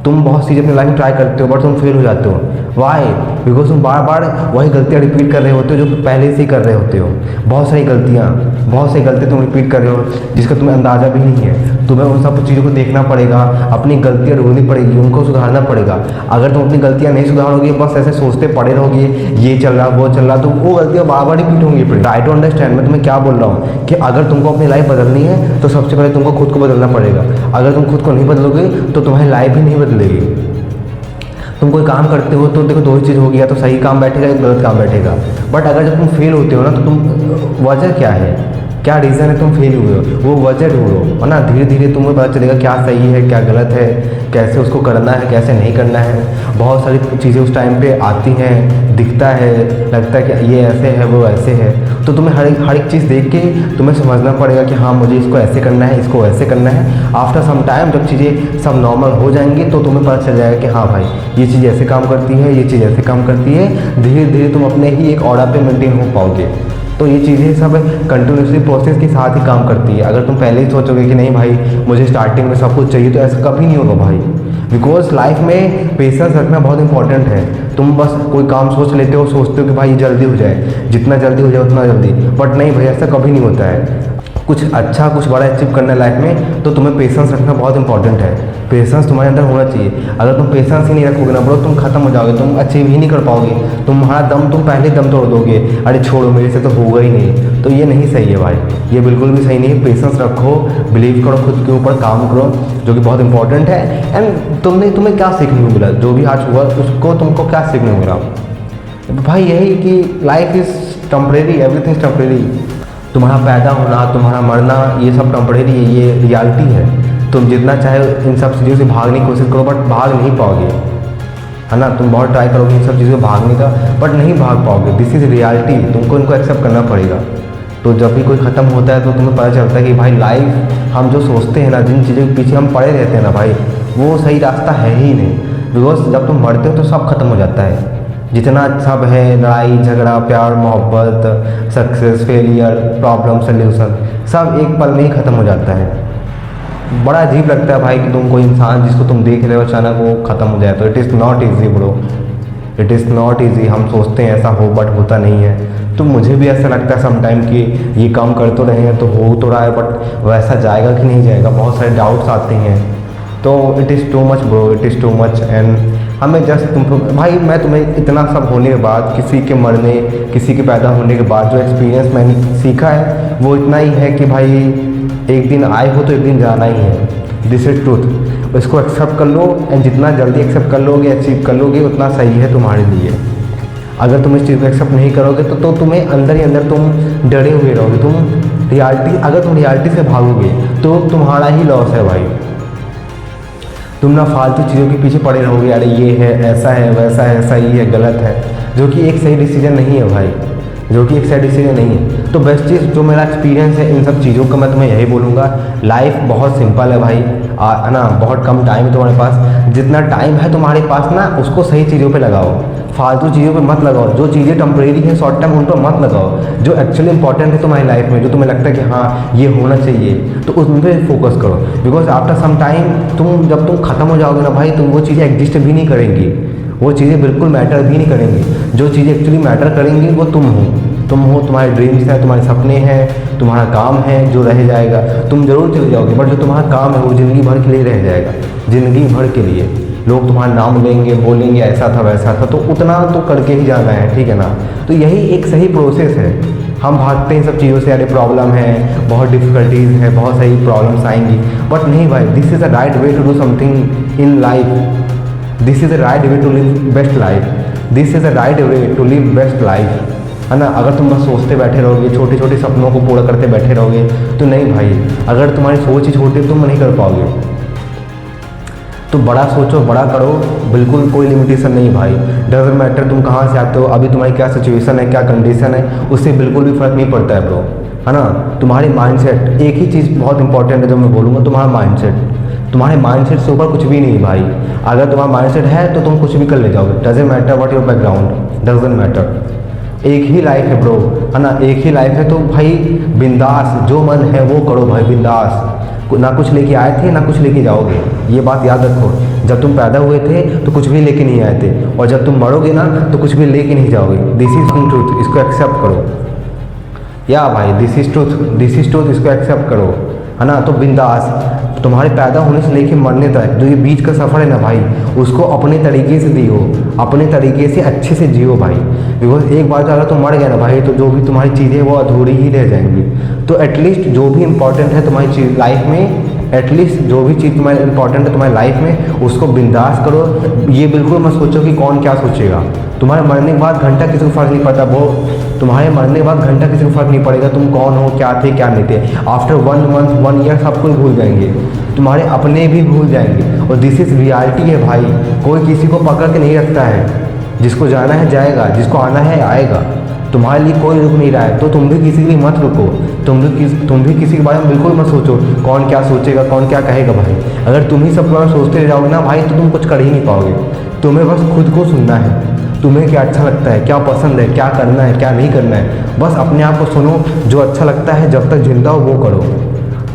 तुम बहुत चीज़ अपनी लाइफ में ट्राई करते हो बट तुम फेल हो जाते हो। वाई? बिकॉज तुम बार बार वही गलतियाँ रिपीट कर रहे होते हो जो पहले से ही कर रहे होते हो। बहुत सारी गलतियाँ तुम रिपीट कर रहे हो जिसका तुम्हें अंदाज़ा भी नहीं है। तुम्हें उन सब चीज़ों को देखना पड़ेगा, अपनी गलतियाँ ढूंढनी पड़ेगी, उनको सुधारना पड़ेगा। अगर तुम अपनी गलतियाँ नहीं सुधारोगे, बस ऐसे सोचते पड़े रहोगे ये चल रहा वो चल रहा, तो वो गलतियाँ बार बार रिपीट होंगी। ट्राई टू अंडरस्टैंड, मैं तुम्हें क्या बोल रहा हूँ कि अगर तुमको अपनी लाइफ बदलनी है तो सबसे पहले तुमको खुद को बदलना पड़ेगा। अगर तुम खुद को नहीं बदलोगे तो तुम्हारी लाइफ ही नहीं बदलेगी। तुम कोई काम करते हो तो देखो दो ही चीज़ होगी, या तो सही काम बैठेगा या गलत काम बैठेगा। बट अगर जब तुम फेल होते हो ना तो तुम वजह क्या है, क्या रीज़न है तुम फेल हुए हो, वो वजह ढूंढो, है ना। धीरे धीरे तुम्हें पता चलेगा क्या सही है क्या गलत है, कैसे उसको करना है कैसे नहीं करना है। बहुत सारी चीज़ें उस टाइम पे आती हैं, दिखता है, लगता है कि ये ऐसे है वो ऐसे है, तो तुम्हें हर एक चीज़ देख के तुम्हें समझना पड़ेगा कि हाँ मुझे इसको ऐसे करना है इसको ऐसे करना है। आफ्टर सम टाइम जब चीज़ें सब नॉर्मल हो जाएंगी तो तुम्हें पता चल जाएगा कि हाँ भाई ये चीज़ ऐसे काम करती है, ये चीज़ ऐसे काम करती है। धीरे धीरे तुम अपने ही एक ऑर्डर पे मेंटेन हो पाओगे। तो ये चीज़ें सब कंटिन्यूसली प्रोसेस के साथ ही काम करती है। अगर तुम पहले ही सोचोगे कि नहीं भाई मुझे स्टार्टिंग में सब कुछ चाहिए, तो ऐसा कभी नहीं होगा भाई। बिकॉज लाइफ में पेशेंस रखना बहुत इंपॉर्टेंट है। तुम बस कोई काम सोच लेते हो, सोचते हो कि भाई जल्दी हो जाए, जितना जल्दी हो जाए उतना जल्दी, बट नहीं भाई ऐसा कभी नहीं होता है। कुछ अच्छा कुछ बड़ा अचीव करना है लाइफ में तो तुम्हें पेशेंस रखना बहुत इंपॉर्टेंट है। पेशेंस तुम्हारे अंदर होना चाहिए। अगर तुम पेशेंस ही नहीं रखोगे ना ब्रो, तुम खत्म हो जाओगे, तुम अचीव ही नहीं कर पाओगे। तुम्हारा दम तुम पहले दम तोड़ दोगे, अरे छोड़ो मेरे से तो होगा ही नहीं। तो ये नहीं सही है भाई, ये बिल्कुल भी सही नहीं है। पेशेंस रखो, बिलीव करो, खुद के ऊपर काम करो, जो कि बहुत इंपॉर्टेंट है। एंड तुम्हें क्या सीखने को मिला, जो भी आज हुआ उसको तुमको क्या सीखने को मिला भाई? यही कि life is temporary, everything is temporary. तुम्हारा पैदा होना, तुम्हारा मरना, ये सब टेम्परेरी है, ये रियलिटी है। तुम जितना चाहे इन सब चीज़ों से भागने की कोशिश करो बट भाग नहीं पाओगे, है ना। तुम बहुत ट्राई करोगे इन सब चीज़ों से भागने का बट नहीं भाग पाओगे। दिस इज़ रियलिटी, तुमको इनको एक्सेप्ट करना पड़ेगा। तो जब भी कोई ख़त्म होता है तो तुम्हें पता चलता है कि भाई लाइफ हम जो सोचते हैं ना, जिन चीज़ों के पीछे हम पड़े रहते हैं ना भाई, वो सही रास्ता है ही नहीं। बिकॉज जब तुम मरते हो तो सब खत्म हो जाता है। जितना सब है, लड़ाई झगड़ा प्यार मोहब्बत सक्सेस फेलियर प्रॉब्लम सल्यूशन, सब एक पल में ही ख़त्म हो जाता है। बड़ा अजीब लगता है भाई कि तुम कोई इंसान जिसको तुम देख रहे हो अचानक वो ख़त्म हो जाए। तो it is not easy bro, it is not easy. हम सोचते हैं ऐसा हो बट होता नहीं है। तो मुझे भी ऐसा लगता है समटाइम कि ये काम कर तो रहे हैं तो हो तो रहा है बट वैसा जाएगा कि नहीं जाएगा, बहुत सारे डाउट्स आते हैं। तो it is too much bro, it is too much. And हमें जस्ट तुम भाई, मैं तुम्हें इतना सब होने के बाद, किसी के मरने किसी के पैदा होने के बाद जो एक्सपीरियंस मैंने सीखा है वो इतना ही है कि भाई एक दिन आए हो तो एक दिन जाना ही है। This is truth. इसको एक्सेप्ट कर लो एंड जितना जल्दी एक्सेप्ट कर लोगे अचीव कर लोगे उतना सही है तुम्हारे लिए। अगर तुम इस चीज़ को एक्सेप्ट नहीं करोगे तो तुम्हें अंदर ही अंदर तुम डरे हुए रहोगे। अगर तुम रियलिटी से भागोगे तो तुम्हारा ही लॉस है भाई। तुम ना फालतू चीज़ों के पीछे पड़े रहोगे, अरे ये है ऐसा है वैसा है सही है गलत है, जो कि एक सही डिसीजन नहीं है भाई, जो कि एक सही डिसीजन नहीं है। तो बेस्ट चीज़ जो मेरा एक्सपीरियंस है इन सब चीज़ों का मैं तुम्हें यही बोलूँगा, लाइफ बहुत सिंपल है भाई, है ना। बहुत कम टाइम है तुम्हारे पास, जितना टाइम है तुम्हारे पास ना उसको सही चीज़ों पे लगाओ, फालतू चीज़ों पे मत लगाओ। जो चीज़ें टेम्परेरी हैं शॉर्ट टर्म उन पर मत लगाओ। जो एक्चुअली इंपॉर्टेंट है तुम्हारी लाइफ में, जो तुम्हें लगता है कि हाँ ये होना चाहिए, तो उन पर फोकस करो। बिकॉज आफ्टर सम टाइम जब तुम ख़त्म हो जाओगे ना भाई, तुम वो चीज़ें एग्जिस्ट भी नहीं करेंगी, वो चीज़ें बिल्कुल मैटर भी नहीं करेंगी। जो चीज़ें एक्चुअली मैटर करेंगी वो तुम हो, तुम्हारे ड्रीम्स हैं, तुम्हारे सपने हैं, तुम्हारा काम है जो रह जाएगा। तुम जरूर चले जाओगे बट जो तुम्हारा काम है वो ज़िंदगी भर के लिए रह जाएगा, ज़िंदगी भर के लिए। लोग तुम्हारा नाम लेंगे, बोलेंगे ऐसा था वैसा था, तो उतना तो करके ही जाना है, ठीक है ना। तो यही एक सही प्रोसेस है। हम भागते हैं सब चीज़ों से, अरे प्रॉब्लम है, बहुत डिफ़िकल्टीज़ है, बहुत सारी प्रॉब्लम्स आएंगी, बट नहीं भाई, this is a right way to do something in life. This is a right way to live best life, this is a right way to live best life, है ना। अगर तुम बस सोचते बैठे रहोगे, छोटे छोटे सपनों को पूरा करते बैठे रहोगे तो नहीं भाई। अगर तुम्हारी सोच ही छोटी है तुम नहीं कर पाओगे। तो बड़ा सोचो, बड़ा करो, बिल्कुल कोई लिमिटेशन नहीं भाई। डजंट मैटर तुम कहाँ से आते हो, अभी तुम्हारी क्या सिचुएशन है, क्या कंडीशन है, उससे बिल्कुल भी फ़र्क नहीं पड़ता है ब्रो, है ना। तुम्हारी माइंडसेट, एक ही चीज़ बहुत इंपॉर्टेंट है जो मैं बोलूँगा, तुम्हारा माइंडसेट। तुम्हारे माइंडसेट से ऊपर कुछ भी नहीं भाई। अगर तुम्हारा माइंडसेट है तो तुम कुछ भी कर ले जाओगे। Doesn't matter what your background, doesn't matter. एक ही लाइफ है ब्रो, है ना, एक ही लाइफ है। तो भाई बिंदास, जो मन है वो करो भाई, बिंदास। ना कुछ लेके आए थे ना कुछ लेके जाओगे, ये बात याद रखो। जब तुम पैदा हुए थे तो कुछ भी लेके नहीं आए थे, और जब तुम मरोगे ना तो कुछ भी लेके नहीं जाओगे। दिस इज ट्रूथ, इसको एक्सेप्ट करो। या भाई दिस इज ट्रूथ, इसको एक्सेप्ट करो, है ना। तो बिंदास तुम्हारे पैदा होने से लेके मरने तक जो ये बीच का सफ़र है ना भाई, उसको अपने तरीके से जियो, अपने तरीके से अच्छे से जियो भाई। बिकॉज एक बार अगर तुम मर गए ना भाई, तो जो भी तुम्हारी चीज़ें वो अधूरी ही रह जाएंगी। तो एटलीस्ट जो भी इंपॉर्टेंट है तुम्हारी चीज़ लाइफ में, एटलीस्ट जो भी चीज़ तुम्हारी इंपॉर्टेंट है तुम्हारी लाइफ में, उसको बिंदास करो। ये बिल्कुल मत सोचो कि कौन क्या सोचेगा। तुम्हारे मरने के बाद घंटा किसी को फ़र्क नहीं पड़ता, वो तुम्हारे मरने के बाद घंटा किसी को फ़र्क नहीं पड़ेगा तुम कौन हो, क्या थे क्या नहीं थे। आफ्टर 1 मंथ 1 ईयर सब कुछ भूल जाएंगे, तुम्हारे अपने भी भूल जाएंगे। और दिस इज़ रियलिटी है भाई, कोई किसी को पकड़ के नहीं रखता है। जिसको जाना है जाएगा, जिसको आना है आएगा। तुम्हारे लिए कोई रुक नहीं रहा है, तो तुम भी किसी के लिए मत रुको। तुम भी किसी के बारे में बिल्कुल मत सोचो कौन क्या सोचेगा, कौन क्या कहेगा भाई। अगर तुम ही सब बारे में सोचते रह जाओगे ना भाई, तो तुम कुछ कर ही नहीं पाओगे। तुम्हें बस खुद को सुनना है, तुम्हें क्या अच्छा लगता है, क्या पसंद है, क्या करना है, क्या नहीं करना है। बस अपने आप को सुनो, जो अच्छा लगता है जब तक जिंदा हो वो करो।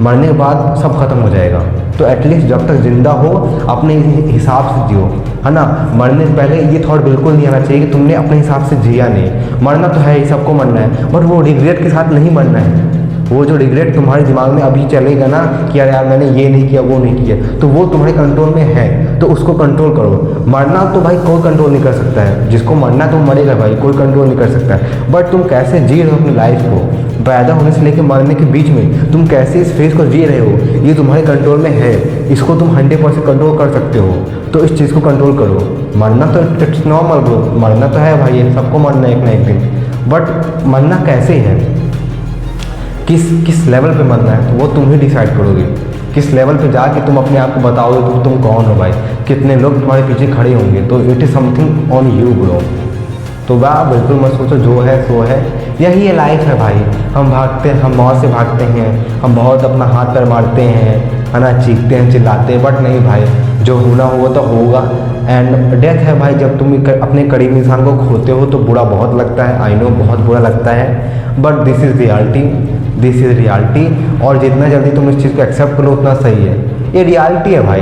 मरने के बाद सब खत्म हो जाएगा। तो एटलीस्ट जब तक ज़िंदा हो अपने हिसाब से जियो, है ना। मरने से पहले ये थॉट बिल्कुल नहीं आना चाहिए कि तुमने अपने हिसाब से जिया नहीं। मरना तो है ही, सबको मरना है, बट वो रिग्रेट के साथ नहीं मरना है। वो जो रिग्रेट तुम्हारे दिमाग में अभी चलेगा ना कि यार मैंने ये नहीं किया, वो नहीं किया, तो वो तुम्हारे कंट्रोल में है, तो उसको कंट्रोल करो। मरना तो भाई कोई कंट्रोल नहीं कर सकता है, जिसको मरना तो मरेगा भाई, कोई कंट्रोल नहीं कर सकता है। बट तुम कैसे जी रहे हो अपनी लाइफ को, पैदा होने से लेकर मरने के बीच में तुम कैसे इस फेज को जी रहे हो, ये तुम्हारे कंट्रोल में है। इसको तुम 100% कंट्रोल कर सकते हो, तो इस चीज़ को कंट्रोल करो। मरना तो इट्स नॉर्मल ब्रो, मरना तो है भाई, सबको मरना है एक ना एक दिन। बट मरना कैसे है, किस लेवल पे मरना है, तो वो तुम ही डिसाइड करोगे। किस लेवल पे जाके तुम अपने आप को बताओगे कि तुम कौन हो भाई, कितने लोग तुम्हारे पीछे खड़े होंगे। तो it is something on you bro. तो वाह बिल्कुल मत सोचो, जो है सो है, यही ये लाइफ है भाई। हम भागते हैं, हम मौत से भागते हैं, हम बहुत अपना हाथ पैर मारते हैं, है ना, चीखते हैं चिल्लाते हैं, बट नहीं भाई, जो होना होगा तो होगा। एंड डेथ है भाई, जब तुम अपने करीब इंसान को खोते हो तो बुरा बहुत लगता है, आई नो बहुत बुरा लगता है, but this is reality, this is reality. और जितना जल्दी तुम इस चीज़ को एक्सेप्ट करो उतना सही है। ये रियलिटी है भाई,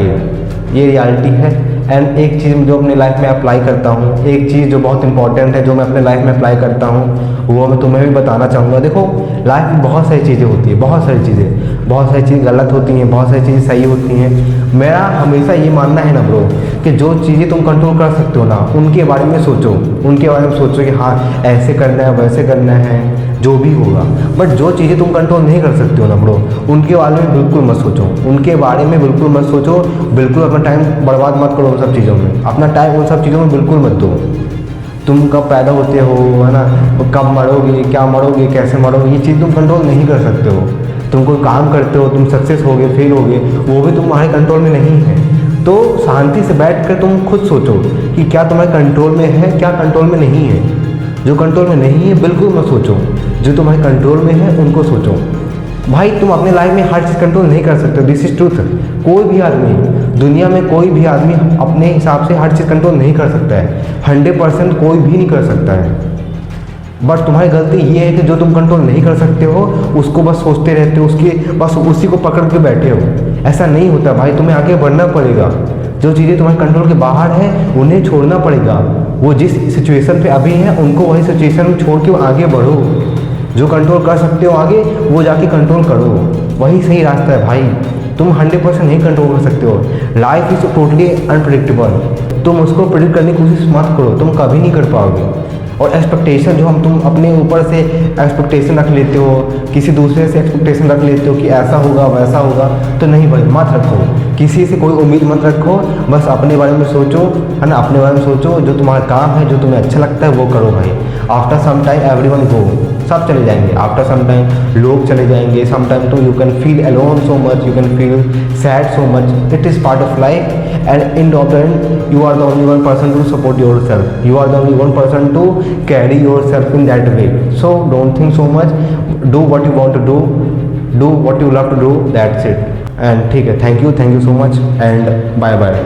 ये रियलिटी है। एंड एक चीज़ जो अपनी लाइफ में अप्लाई करता हूँ, एक चीज़ जो बहुत इंपॉर्टेंट है जो मैं अपने लाइफ में अप्लाई करता हूँ, वो मैं तुम्हें भी बताना चाहूँगा। देखो लाइफ में बहुत सारी चीज़ें होती है, बहुत सारी चीज़ें गलत होती हैं, बहुत सारी चीज़ें सही होती हैं। मेरा हमेशा ये मानना है ना ब्रो, कि जो चीज़ें तुम कंट्रोल कर सकते हो ना, उनके बारे में सोचो, उनके बारे में सोचो कि हाँ ऐसे करना है, वैसे करना है, जो भी होगा। बट जो चीज़ें तुम कंट्रोल नहीं कर सकते हो ना ब्रो, उनके बारे में बिल्कुल मत सोचो, उनके बारे में बिल्कुल मत सोचो। बिल्कुल अपना टाइम बर्बाद मत करो उन सब चीज़ों में, अपना टाइम उन सब चीज़ों में बिल्कुल मत दो। तुम कब पैदा होते हो, है ना, कब मरोगे, क्या मरोगे, कैसे मरोगे, ये चीज़ तुम कंट्रोल नहीं कर सकते हो। तुम कोई काम करते हो, तुम सक्सेस होगे, फेल होगे, वो भी तुम्हारे कंट्रोल में नहीं है। तो शांति से बैठ कर तुम खुद सोचो कि क्या तुम्हारे कंट्रोल में है, क्या कंट्रोल में नहीं है। जो कंट्रोल में नहीं है बिल्कुल मत सोचो, जो तुम्हारे कंट्रोल में है उनको सोचो। भाई तुम अपने लाइफ में हर चीज़ कंट्रोल नहीं कर सकते, दिस इज ट्रूथ। कोई भी आदमी दुनिया में, कोई भी आदमी अपने हिसाब से हर चीज़ कंट्रोल नहीं कर सकता है, 100% कोई भी नहीं कर सकता है। बट तुम्हारी गलती ये है कि जो तुम कंट्रोल नहीं कर सकते हो उसको बस सोचते रहते हो, बस उसी को पकड़ के बैठे हो। ऐसा नहीं होता भाई, तुम्हें आगे बढ़ना पड़ेगा। जो चीज़ें तुम्हारे कंट्रोल के बाहर है उन्हें छोड़ना पड़ेगा। वो जिस सिचुएशन पे अभी है उनको वही सिचुएशन छोड़ के आगे बढ़ो। जो कंट्रोल कर सकते हो आगे वो जाके कंट्रोल करो, वही सही रास्ता है भाई। तुम 100% नहीं कंट्रोल कर सकते हो। Life is totally unpredictable. तुम उसको प्रेडिक्ट करने की कोशिश मत करो, तुम कभी नहीं कर पाओगे। और एक्सपेक्टेशन जो तुम अपने ऊपर से एक्सपेक्टेशन रख लेते हो, किसी दूसरे से एक्सपेक्टेशन रख लेते हो कि ऐसा होगा वैसा होगा, तो नहीं भाई मत रखो। किसी से कोई उम्मीद मत रखो, बस अपने बारे में सोचो, है ना, अपने बारे में सोचो। जो तुम्हारा काम है, जो तुम्हें अच्छा लगता है वो करो भाई। After some time everyone go, सब चले जाएंगे। आफ्टर सम टाइम लोग चले जाएंगे। सम टाइम तो you can feel alone so much, you can feel sad so much. It is part of life and in the end you are the only one person to support your self, you are the only one person to carry your self in that way. So don't think so much, do what you want to do what you love to do, that's it. And ठीक है, thank you so much and bye bye.